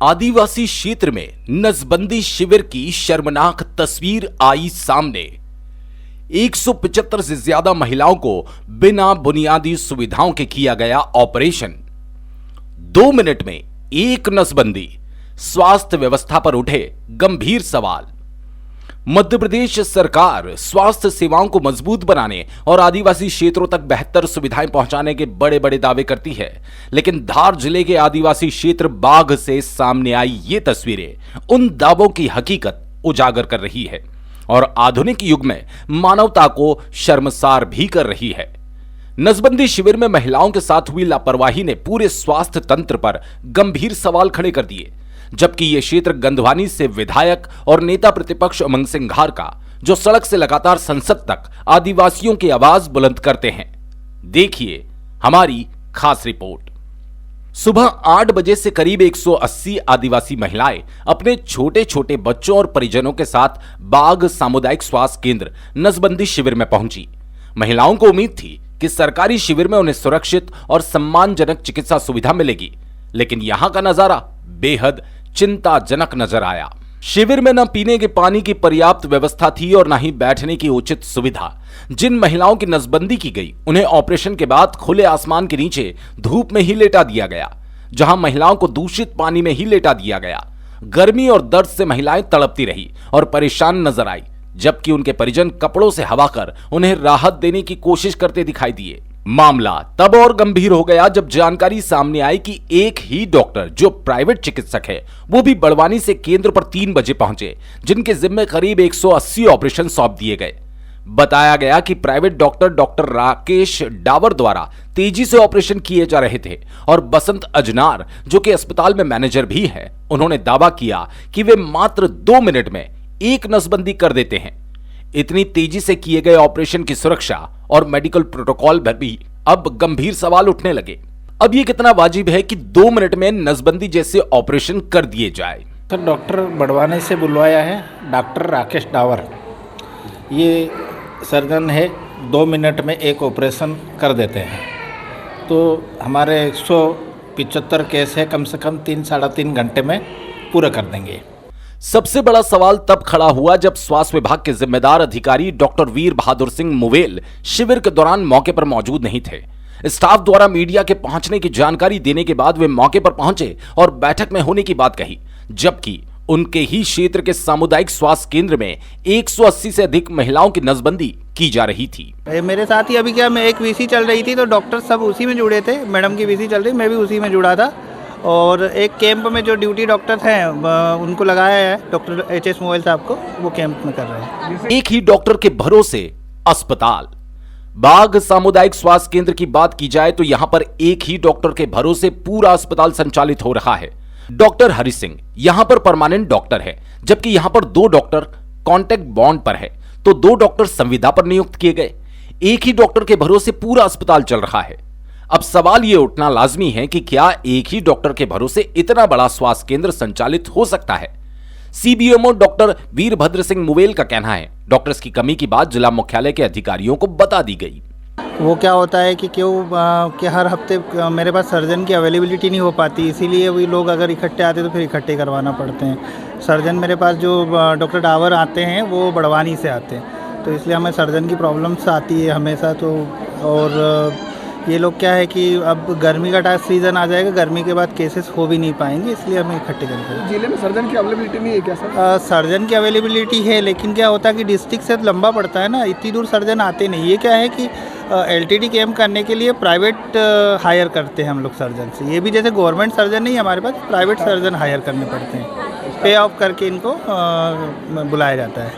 आदिवासी क्षेत्र में नसबंदी शिविर की शर्मनाक तस्वीर आई सामने। 175 से ज्यादा महिलाओं को बिना बुनियादी सुविधाओं के किया गया ऑपरेशन। 2 मिनट में एक नसबंदी। स्वास्थ्य व्यवस्था पर उठे गंभीर सवाल। मध्य प्रदेश सरकार स्वास्थ्य सेवाओं को मजबूत बनाने और आदिवासी क्षेत्रों तक बेहतर सुविधाएं पहुंचाने के बड़े बड़े दावे करती है, लेकिन धार जिले के आदिवासी क्षेत्र बाघ से सामने आई ये तस्वीरें उन दावों की हकीकत उजागर कर रही है और आधुनिक युग में मानवता को शर्मसार भी कर रही है। नसबंदी शिविर में महिलाओं के साथ हुई लापरवाही ने पूरे स्वास्थ्य तंत्र पर गंभीर सवाल खड़े कर दिए, जबकि यह क्षेत्र गंधवानी से विधायक और नेता प्रतिपक्ष उमंग सिंघार का, जो सड़क से लगातार संसद तक आदिवासियों की आवाज बुलंद करते हैं। देखिए हमारी खास रिपोर्ट। सुबह 8 बजे से करीब 180 आदिवासी महिलाएं अपने छोटे छोटे बच्चों और परिजनों के साथ बाघ सामुदायिक स्वास्थ्य केंद्र नसबंदी शिविर में पहुंची। महिलाओं को उम्मीद थी कि सरकारी शिविर में उन्हें सुरक्षित और सम्मानजनक चिकित्सा सुविधा मिलेगी, लेकिन यहां का नजारा बेहद चिंताजनक नजर आया। शिविर में न पीने के पानी की पर्याप्त व्यवस्था थी और न ही बैठने की उचित सुविधा। जिन महिलाओं की नसबंदी की गई उन्हें ऑपरेशन के बाद खुले आसमान के नीचे धूप में ही लेटा दिया गया, जहां महिलाओं को दूषित पानी में ही लेटा दिया गया। गर्मी और दर्द से महिलाएं तड़पती रही और परेशान नजर आई, जबकि उनके परिजन कपड़ों से हवा कर उन्हें राहत देने की कोशिश करते दिखाई दिए। मामला तब और गंभीर हो गया जब जानकारी सामने आई कि एक ही डॉक्टर, जो प्राइवेट चिकित्सक है, वो भी बड़वानी से केंद्र पर 3 बजे पहुंचे, जिनके जिम्मे करीब 180 ऑपरेशन सौंप दिए गए। बताया गया कि प्राइवेट डॉक्टर राकेश डावर द्वारा तेजी से ऑपरेशन किए जा रहे थे और बसंत अजनार, जो कि अस्पताल में मैनेजर भी है, उन्होंने दावा किया कि वे मात्र 2 मिनट में एक नसबंदी कर देते हैं। इतनी तेजी से किए गए ऑपरेशन की सुरक्षा और मेडिकल प्रोटोकॉल पर भी अब गंभीर सवाल उठने लगे। अब ये कितना वाजिब है कि 2 मिनट में नसबंदी जैसे ऑपरेशन कर दिए जाए। सर, डॉक्टर बड़वानी से बुलवाया है, डॉक्टर राकेश डावर। ये सर्जन है, 2 मिनट में एक ऑपरेशन कर देते हैं। तो हमारे 175 केस है, कम से कम 3-3.5 घंटे में पूरा कर देंगे। सबसे बड़ा सवाल तब खड़ा हुआ जब स्वास्थ्य विभाग के जिम्मेदार अधिकारी डॉक्टर वीर बहादुर सिंह मुवेल शिविर के दौरान मौके पर मौजूद नहीं थे। स्टाफ द्वारा मीडिया के पहुंचने की जानकारी देने के बाद वे मौके पर पहुंचे और बैठक में होने की बात कही, जबकि उनके ही क्षेत्र के सामुदायिक स्वास्थ्य केंद्र में 180 से अधिक महिलाओं की नसबंदी की जा रही थी। मेरे साथ ही अभी क्या, मैं एक वीसी चल रही थी तो डॉक्टर सब उसी में जुड़े थे। मैडम की वीसी चल रही, मैं भी उसी में जुड़ा था। और एक कैंप में जो ड्यूटी डॉक्टर हैं उनको लगाया है, डॉक्टर HS मोबाइल साहब को, वो कैंप में कर रहे हैं। एक ही डॉक्टर के भरोसे अस्पताल। बाघ सामुदायिक स्वास्थ्य केंद्र की बात की जाए तो यहां पर एक ही डॉक्टर के भरोसे पूरा अस्पताल संचालित हो रहा है। डॉक्टर हरि सिंह यहां पर परमानेंट डॉक्टर है, जबकि यहां पर 2 डॉक्टर कॉन्ट्रैक्ट बॉन्ड पर है तो 2 डॉक्टर संविदा पर नियुक्त किए गए। एक ही डॉक्टर के भरोसे पूरा अस्पताल चल रहा है। अब सवाल यह उठना लाजमी है कि क्या एक ही डॉक्टर के भरोसे इतना बड़ा स्वास्थ्य केंद्र संचालित हो सकता है। CBMO डॉक्टर वीरभद्र सिंह मुवेल का कहना है, डॉक्टर्स की कमी की बात जिला मुख्यालय के अधिकारियों को बता दी गई। वो क्या होता है कि कि हर हफ्ते मेरे पास सर्जन की अवेलेबिलिटी नहीं हो पाती, इसीलिए वही लोग अगर इकट्ठे आते तो फिर इकट्ठे करवाना पड़ते हैं। सर्जन मेरे पास जो डॉक्टर डावर आते हैं वो बड़वानी से आते हैं, तो इसलिए हमें सर्जन की प्रॉब्लम्स आती है हमेशा। तो और ये लोग क्या है कि अब गर्मी का सीज़न आ जाएगा, गर्मी के बाद केसेस हो भी नहीं पाएंगे, इसलिए हमें इकट्ठे करते हैं। जिले में सर्जन की अवेलेबिलिटी नहीं है क्या सर? सर्जन की अवेलेबिलिटी है, लेकिन क्या होता है कि डिस्ट्रिक्ट से लंबा पड़ता है ना, इतनी दूर सर्जन आते नहीं। ये क्या है कि LTD कैंप करने के लिए प्राइवेट हायर करते हैं हम लोग सर्जन से। ये भी जैसे गवर्नमेंट सर्जन नहीं हमारे पास, प्राइवेट सर्जन हायर करने पड़ते हैं, पे ऑफ करके इनको बुलाया जाता है।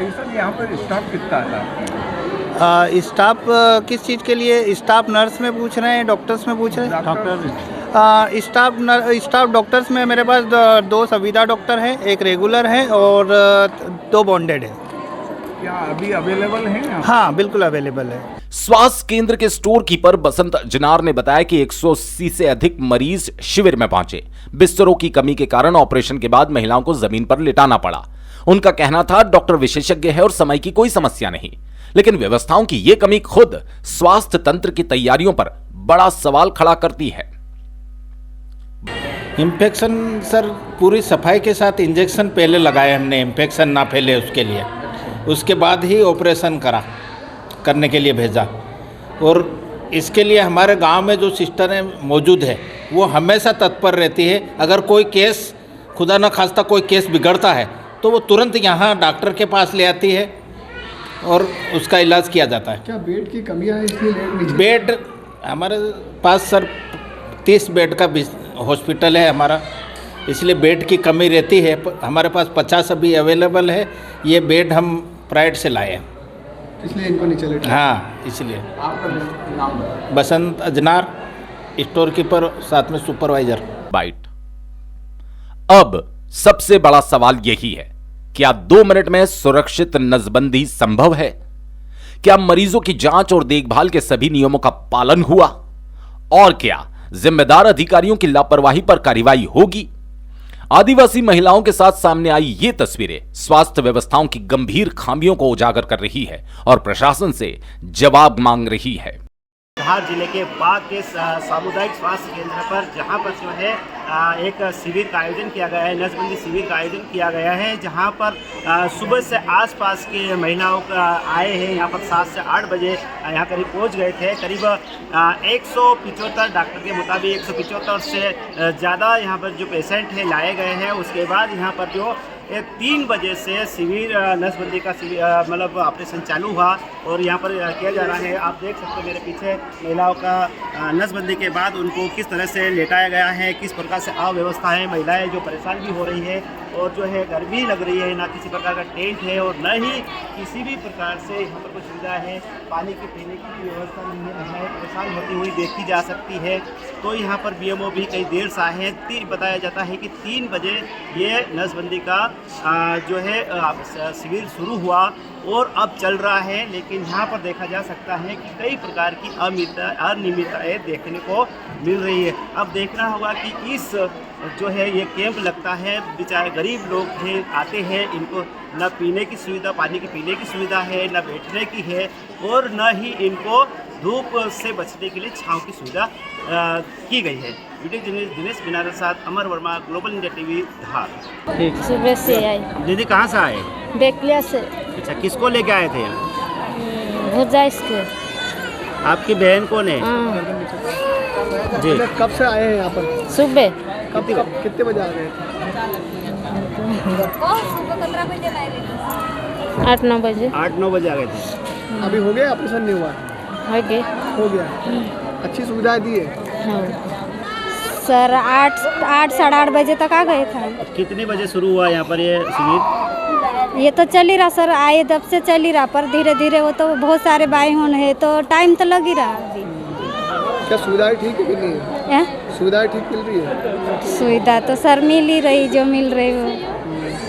सर, यहाँ पर स्टाफ कितना है? स्टाफ किस चीज़ के लिए? स्टाफ नर्स में पूछ रहे हैं, डॉक्टर्स में पूछ रहे हैं? डॉक्टर स्टाफ डॉक्टर्स में मेरे पास 2 संविदा डॉक्टर हैं, एक रेगुलर है और 2 बॉन्डेड है। क्या अभी अवेलेबल है? हाँ, बिल्कुल अवेलेबल है। स्वास्थ्य केंद्र के स्टोर कीपर बसंत अजनार ने बताया कि 180 से अधिक मरीज शिविर में पहुंचे। बिस्तरों की कमी के कारण ऑपरेशन के बाद महिलाओं को जमीन पर लिटाना पड़ा। उनका कहना था, डॉक्टर विशेषज्ञ है और समय की कोई समस्या नहीं, लेकिन व्यवस्थाओं की यह कमी खुद स्वास्थ्य तंत्र की तैयारियों पर बड़ा सवाल खड़ा करती है। इन्फेक्शन सर पूरी सफाई के साथ इंजेक्शन पहले लगाए हमने, इन्फेक्शन ना फैले उसके लिए। उसके बाद ही ऑपरेशन करने के लिए भेजा। और इसके लिए हमारे गांव में जो सिस्टर मौजूद है वो हमेशा तत्पर रहती है। अगर कोई केस, खुदा न खास्ता कोई केस बिगड़ता है तो वो तुरंत यहाँ डॉक्टर के पास ले आती है और उसका इलाज किया जाता है। क्या बेड की कमी है इसलिए लेट नहीं? बेड हमारे पास सर 30 बेड का हॉस्पिटल है हमारा, इसलिए बेड की कमी रहती है। हमारे पास 50 अभी अवेलेबल है। ये बेड हम प्राइवेट से लाए हैं, इसलिए इनको नहीं चले। हाँ, इसलिए। आपका नाम? बसंत अजनार, स्टोर कीपर, साथ में सुपरवाइजर। बाइट। अब सबसे बड़ा सवाल यही है, क्या 2 मिनट में सुरक्षित नसबंदी संभव है? क्या मरीजों की जांच और देखभाल के सभी नियमों का पालन हुआ? और क्या जिम्मेदार अधिकारियों की लापरवाही पर कार्रवाई होगी? आदिवासी महिलाओं के साथ सामने आई ये तस्वीरें स्वास्थ्य व्यवस्थाओं की गंभीर खामियों को उजागर कर रही है और प्रशासन से जवाब मांग रही है। धार जिले के बाग के सामुदायिक स्वास्थ्य केंद्र पर जहां पर जो है एक शिविर का आयोजन किया गया है, नसबंदी शिविर का आयोजन किया गया है, जहां पर सुबह से आसपास के महिलाओं का आए हैं। यहां पर 7 से 8 बजे यहां करीब पहुंच गए थे। करीब 175 डॉक्टर के मुताबिक 175 से ज़्यादा यहां पर जो पेशेंट है लाए गए हैं। उसके बाद यहां पर जो 3 बजे से शिविर नसबंदी का मतलब ऑपरेशन चालू हुआ और यहाँ पर किया जा रहा है। आप देख सकते हैं मेरे पीछे महिलाओं का नसबंदी के बाद उनको किस तरह से लेटाया गया है, किस प्रकार से अव्यवस्था है। महिलाएं जो परेशान भी हो रही है और जो है गर्मी लग रही है, ना किसी प्रकार का टेंट है और न ही किसी भी प्रकार से यहाँ पर कोई सुविधा है। पानी के पीने की भी व्यवस्था नहीं है। महिलाएं परेशान होती हुई देखी जा सकती है। तो यहाँ पर बीएमओ भी कई देर से आए हैं। बताया जाता है कि 3 बजे ये नसबंदी का जो है शिविर शुरू हुआ और अब चल रहा है। लेकिन यहाँ पर देखा जा सकता है कि कई प्रकार की अनियमितताएं देखने को मिल रही है। अब देखना होगा कि इस जो है ये कैंप लगता है, बेचारे गरीब लोग हैं, आते हैं, इनको न पीने की सुविधा, पानी के पीने की सुविधा है, न बैठने की है और न ही इनको धूप से बचने के लिए छांव की सुविधा की गई है। वीडियो जर्नलिस्ट दिनेश बिनारस साथ अमर वर्मा, ग्लोबल इंडिया टीवी, धार। ठीक, सुबह से आई। दीदी कहाँ से आए? बेकलिया से। अच्छा, किसको लेके आए थे? भुजा इसके। आपकी बहन कौन है? जी। कब से आए हैं यहाँ पर? सुबह। कब कितने बजे आ गए? 8-9 बजे। 8-9 बजे आ गए थे। अभी हो गया ऑपरेशन? नहीं हुआ? हो गए। हो गया। अच्छी सुविधाएं दी है? हाँ सर, 8 साढ़े 8 बजे तक आ गए थे। कितने बजे शुरू हुआ यहाँ पर ये शिविर? ये तो चल ही रहा सर, आए तब से चल ही रहा, पर धीरे धीरे वो तो बहुत सारे बाई होने हैं तो टाइम तो लग ही रहा अभी। क्या सुविधाएं ठीक मिल रही है? सुविधाएं ठीक मिल रही है? सुविधा तो सर मिल ही रही, जो मिल रही वो।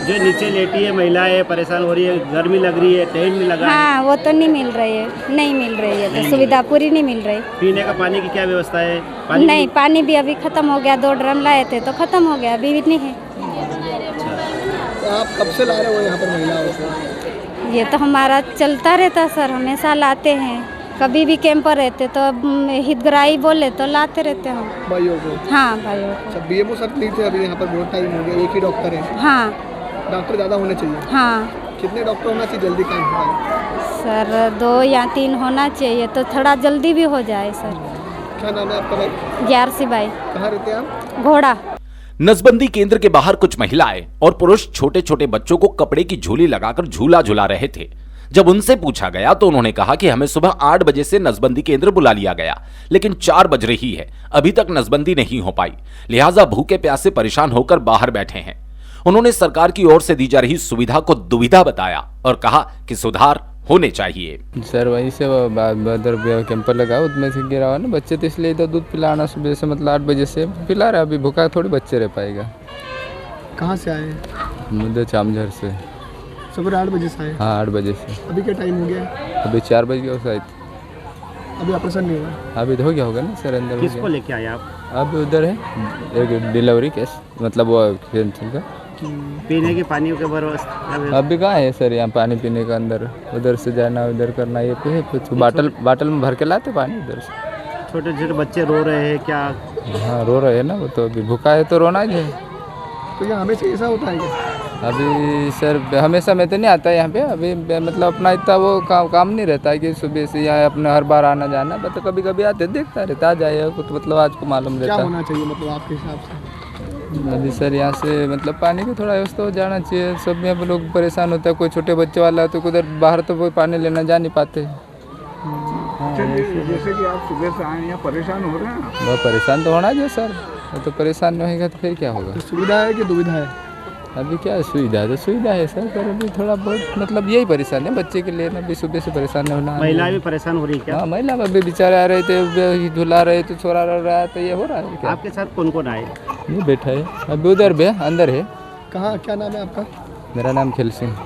जो नीचे लेटी है महिलाएं परेशान हो रही है, गर्मी लग रही है, टेंट में लगा हाँ, वो तो नहीं मिल रही है, नहीं मिल रही है, तो सुविधा पूरी नहीं मिल रही। पीने का पानी की क्या व्यवस्था है? नहीं, पानी भी अभी खत्म हो गया। 2 ड्रम लाए थे तो खत्म हो गया, अभी भी नहीं है। तो आप कब से ला रहे हो यहाँ पर महिलाओं को? ये तो हमारा चलता रहता सर, हमेशा लाते हैं। कभी भी कैंप पर रहते तो हितग्राही बोले तो लाते रहते हम भाइयों को। हाँ, भाइयों को। अच्छा, बीएमओ सर नहीं थे अभी यहाँ पर? बहुत टाइम हो गया। एक ही डॉक्टर है? हाँ। डॉक्टर ज़्यादा होने चाहिए? हाँ। कितने डॉक्टर होना चाहिए जल्दी काम हो जाए? सर 2 या 3 होना चाहिए तो थोड़ा जल्दी भी हो जाए सर। क्या नाम है आपका भाई? 11 बाई। कहाँ रहते हैं आप? घोड़ा। नसबंदी केंद्र के बाहर कुछ महिलाएं और पुरुष छोटे छोटे बच्चों को कपड़े की झोली लगाकर झूला झुला रहे थे। जब उनसे पूछा गया तो उन्होंने कहा कि हमें सुबह 8 बजे से नसबंदी केंद्र बुला लिया गया, लेकिन 4 बज रही है, अभी तक नसबंदी नहीं हो पाई, लिहाजा भूखे प्यासे परेशान होकर बाहर बैठे हैं। उन्होंने सरकार की ओर से दी जा रही सुविधा को दुविधा बताया और कहा कि सुधार होने चाहिए। सर वहीं से बदर कैंपर लगा उसमें से गिरा हुआ ना बच्चे, तो इसलिए इधर दूध पिलाना सुबह से, मतलब 8 बजे से पिला रहा। अभी भूखा थोड़ी बच्चे रह पाएगा। कहाँ से आए? मुझे चामझर से। सुबह 8 बजे से आए? हाँ, 8 बजे से। अभी क्या टाइम हो गया? अभी 4 बज गया शायद। अभी ऑपरेशन नहीं हुआ? अभी तो हो गया होगा ना सर, अंदर। किसको लेके आए आप? अभी उधर है एक डिलीवरी केस, मतलब वो कैंसर का। पीने के पानी के व्यवस्था अभी कहाँ है सर यहाँ पानी पीने का? अंदर उधर से जाना, उधर करना, ये पे कुछ बाटल में भर के लाते पानी उधर से। छोटे छोटे बच्चे रो रहे हैं, क्या हाँ रो रहे हैं ना, वो तो अभी भूखा है तो रोना ही है। तो यहाँ हमेशा ऐसा होता है क्या? अभी सर हमेशा मैं तो नहीं आता यहाँ पे, अभी मतलब अपना इतना वो काम नहीं रहता है कि सुबह से यहाँ अपने हर बार आना जाना, बट कभी कभी आते देखता रहता, आ जाएगा कुछ मतलब आज को मालूम क्या रहता। होना चाहिए मतलब आपके हिसाब से? अभी सर यहाँ से मतलब पानी की थोड़ा व्यवस्था हो जाना चाहिए, सब में लोग परेशान होता है, कोई छोटे बच्चे वाला तो उधर बाहर तो कोई पानी लेना जा नहीं पाते। जैसे कि आप सुबह से आए यहाँ परेशान हो रहे हैं, बहुत परेशान तो होना चाहिए सर, वो तो परेशान नहीं होगा तो फिर क्या होगा। तो सुविधा है कि दुविधा है? अभी क्या है, सुविधा तो सुविधा है सर, पर अभी थोड़ा बहुत मतलब यही परेशान है बच्चे के लिए ना, अभी सुबह से परेशान नहीं होना। महिलाएं भी परेशान हो रही है क्या? हाँ महिला अभी बेचारे आ रहे थे, धुला रहे थे, छोरा रहा है, तो ये हो रहा है क्या? आपके साथ कौन कौन आए? ये बैठा है अभी उधर भी अंदर है। कहाँ, क्या नाम है आपका? मेरा नाम खेल सिंह।